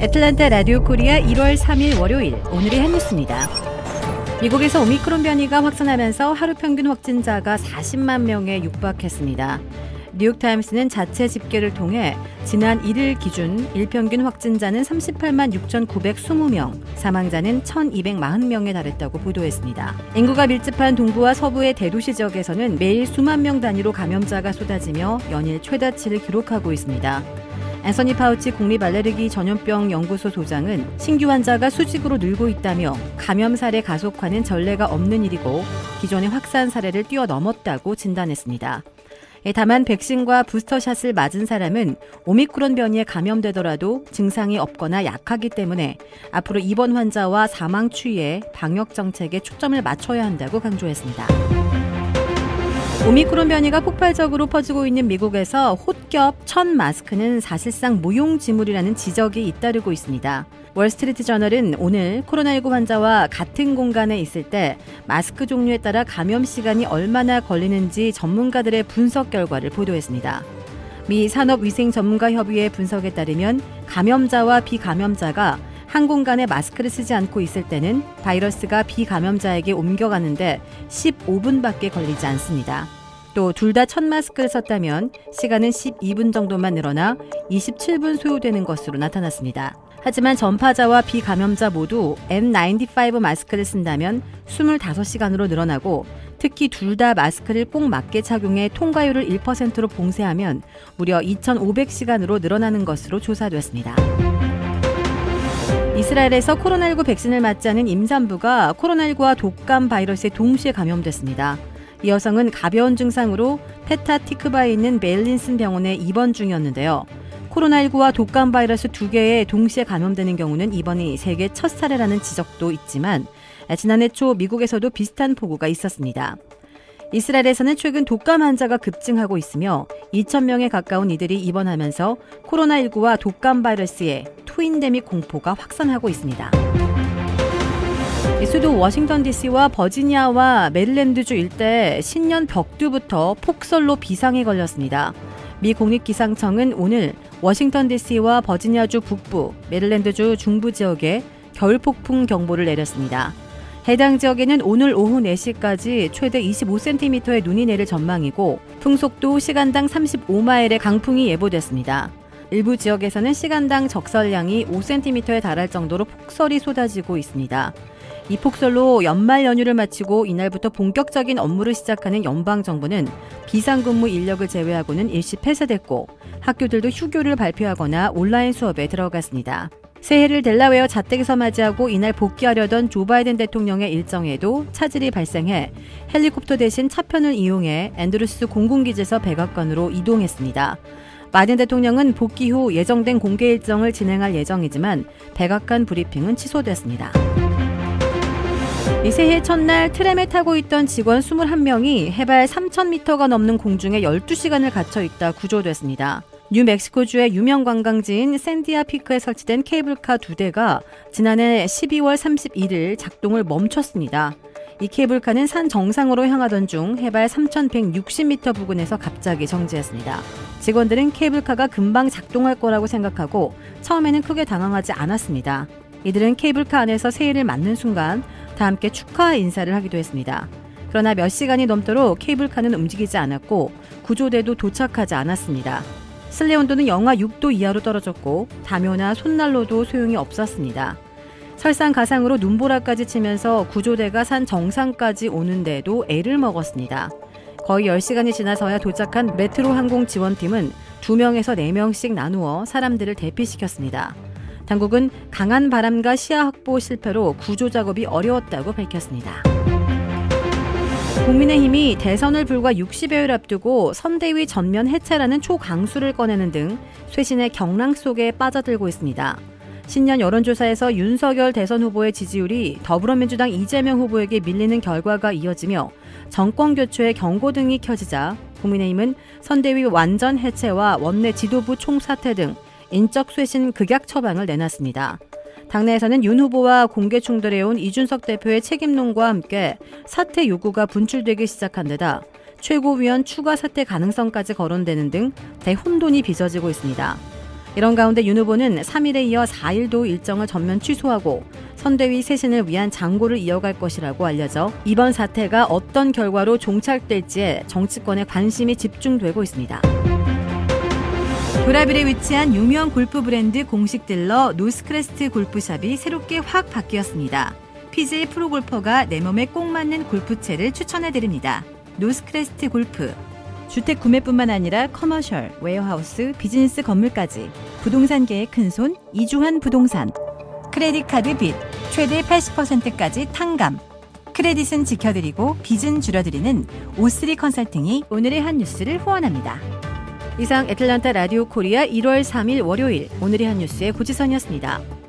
애틀랜타 라디오 코리아 1월 3일 월요일 오늘의 한 뉴스입니다. 미국에서 오미크론 변이가 확산하면서 하루 평균 확진자가 40만 명에 육박했습니다. 뉴욕타임스는 자체 집계를 통해 지난 1일 기준 일평균 확진자는 38만 6,920명, 사망자는 1,240명에 달했다고 보도했습니다. 인구가 밀집한 동부와 서부의 대도시 지역에서는 매일 수만 명 단위로 감염자가 쏟아지며 연일 최다치를 기록하고 있습니다. 앤서니 파우치 국립알레르기 전염병 연구소 소장은 신규 환자가 수직으로 늘고 있다며 감염 사례 가속화는 전례가 없는 일이고 기존의 확산 사례를 뛰어넘었다고 진단했습니다. 다만 백신과 부스터샷을 맞은 사람은 오미크론 변이에 감염되더라도 증상이 없거나 약하기 때문에 앞으로 입원 환자와 사망 추이에 방역 정책에 초점을 맞춰야 한다고 강조했습니다. 오미크론 변이가 폭발적으로 퍼지고 있는 미국에서 홑겹 첫 마스크는 사실상 무용지물이라는 지적이 잇따르고 있습니다. 월스트리트 저널은 오늘 코로나19 환자와 같은 공간에 있을 때 마스크 종류에 따라 감염 시간이 얼마나 걸리는지 전문가들의 분석 결과를 보도했습니다. 미 산업위생전문가협의회 분석에 따르면 감염자와 비감염자가 한 공간에 마스크를 쓰지 않고 있을 때는 바이러스가 비감염자에게 옮겨가는데 15분밖에 걸리지 않습니다. 또 둘 다 첫 마스크를 썼다면 시간은 12분 정도만 늘어나 27분 소요되는 것으로 나타났습니다. 하지만 전파자와 비감염자 모두 N95 마스크를 쓴다면 25시간으로 늘어나고 특히 둘 다 마스크를 꼭 맞게 착용해 통과율을 1%로 봉쇄하면 무려 2,500시간으로 늘어나는 것으로 조사됐습니다. 이스라엘에서 코로나19 백신을 맞지 않은 임산부가 코로나19와 독감 바이러스에 동시에 감염됐습니다. 이 여성은 가벼운 증상으로 페타티크바에 있는 벨린슨 병원에 입원 중이었는데요. 코로나19와 독감 바이러스 두 개에 동시에 감염되는 경우는 이번이 세계 첫 사례라는 지적도 있지만 지난해 초 미국에서도 비슷한 보고가 있었습니다. 이스라엘에서는 최근 독감 환자가 급증하고 있으며 2,000명에 가까운 이들이 입원하면서 코로나19와 독감 바이러스의 투인데믹 공포가 확산하고 있습니다. 수도 워싱턴 DC와 버지니아와 메릴랜드주 일대 신년 벽두부터 폭설로 비상에 걸렸습니다. 미 국립기상청은 오늘 워싱턴 DC와 버지니아주 북부, 메릴랜드주 중부 지역에 겨울폭풍 경보를 내렸습니다. 해당 지역에는 오늘 오후 4시까지 최대 25cm의 눈이 내릴 전망이고 풍속도 시간당 35마일의 강풍이 예보됐습니다. 일부 지역에서는 시간당 적설량이 5cm에 달할 정도로 폭설이 쏟아지고 있습니다. 이 폭설로 연말 연휴를 마치고 이날부터 본격적인 업무를 시작하는 연방정부는 비상근무 인력을 제외하고는 일시 폐쇄됐고 학교들도 휴교를 발표하거나 온라인 수업에 들어갔습니다. 새해를 델라웨어 자택에서 맞이하고 이날 복귀하려던 조 바이든 대통령의 일정에도 차질이 발생해 헬리콥터 대신 차편을 이용해 앤드루스 공군기지에서 백악관으로 이동했습니다. 바이든 대통령은 복귀 후 예정된 공개 일정을 진행할 예정이지만 백악관 브리핑은 취소됐습니다. 이 새해 첫날 트램에 타고 있던 직원 21명이 해발 3,000m가 넘는 공중에 12시간을 갇혀있다 구조됐습니다. 뉴멕시코주의 유명 관광지인 샌디아 피크에 설치된 케이블카 2대가 지난해 12월 31일 작동을 멈췄습니다. 이 케이블카는 산 정상으로 향하던 중 해발 3,160m 부근에서 갑자기 정지했습니다. 직원들은 케이블카가 금방 작동할 거라고 생각하고 처음에는 크게 당황하지 않았습니다. 이들은 케이블카 안에서 새해를 맞는 순간 다 함께 축하 인사를 하기도 했습니다. 그러나 몇 시간이 넘도록 케이블카는 움직이지 않았고 구조대도 도착하지 않았습니다. 실내 온도는 영하 6도 이하로 떨어졌고 담요나 손난로도 소용이 없었습니다. 설상가상으로 눈보라까지 치면서 구조대가 산 정상까지 오는데도 애를 먹었습니다. 거의 10시간이 지나서야 도착한 메트로 항공 지원팀은 2명에서 4명씩 나누어 사람들을 대피시켰습니다. 당국은 강한 바람과 시야 확보 실패로 구조 작업이 어려웠다고 밝혔습니다. 국민의힘이 대선을 불과 60여일 앞두고 선대위 전면 해체라는 초강수를 꺼내는 등 쇄신의 경랑 속에 빠져들고 있습니다. 신년 여론조사에서 윤석열 대선 후보의 지지율이 더불어민주당 이재명 후보에게 밀리는 결과가 이어지며 정권교체의 경고등이 켜지자 국민의힘은 선대위 완전 해체와 원내 지도부 총사퇴 등 인적 쇄신 극약 처방을 내놨습니다. 당내에서는 윤 후보와 공개 충돌해온 이준석 대표의 책임론과 함께 사퇴 요구가 분출되기 시작한 데다 최고위원 추가 사퇴 가능성까지 거론되는 등 대혼돈이 빚어지고 있습니다. 이런 가운데 윤 후보는 3일에 이어 4일도 일정을 전면 취소하고 선대위 쇄신을 위한 장고를 이어갈 것이라고 알려져 이번 사태가 어떤 결과로 종착될지에 정치권의 관심이 집중되고 있습니다. 도라빌에 위치한 유명 골프 브랜드 공식 딜러 노스크레스트 골프샵이 새롭게 확 바뀌었습니다. PGA 프로골퍼가 내 몸에 꼭 맞는 골프채를 추천해드립니다. 노스크레스트 골프. 주택 구매뿐만 아니라 커머셜, 웨어하우스, 비즈니스 건물까지 부동산계의 큰손 이주환 부동산. 크레딧 카드 빚 최대 80%까지 탕감. 크레딧은 지켜드리고 빚은 줄여드리는 O3 컨설팅이 오늘의 한 뉴스를 후원합니다. 이상 애틀란타 라디오 코리아 1월 3일 월요일 오늘의 한 뉴스의 고지선이었습니다.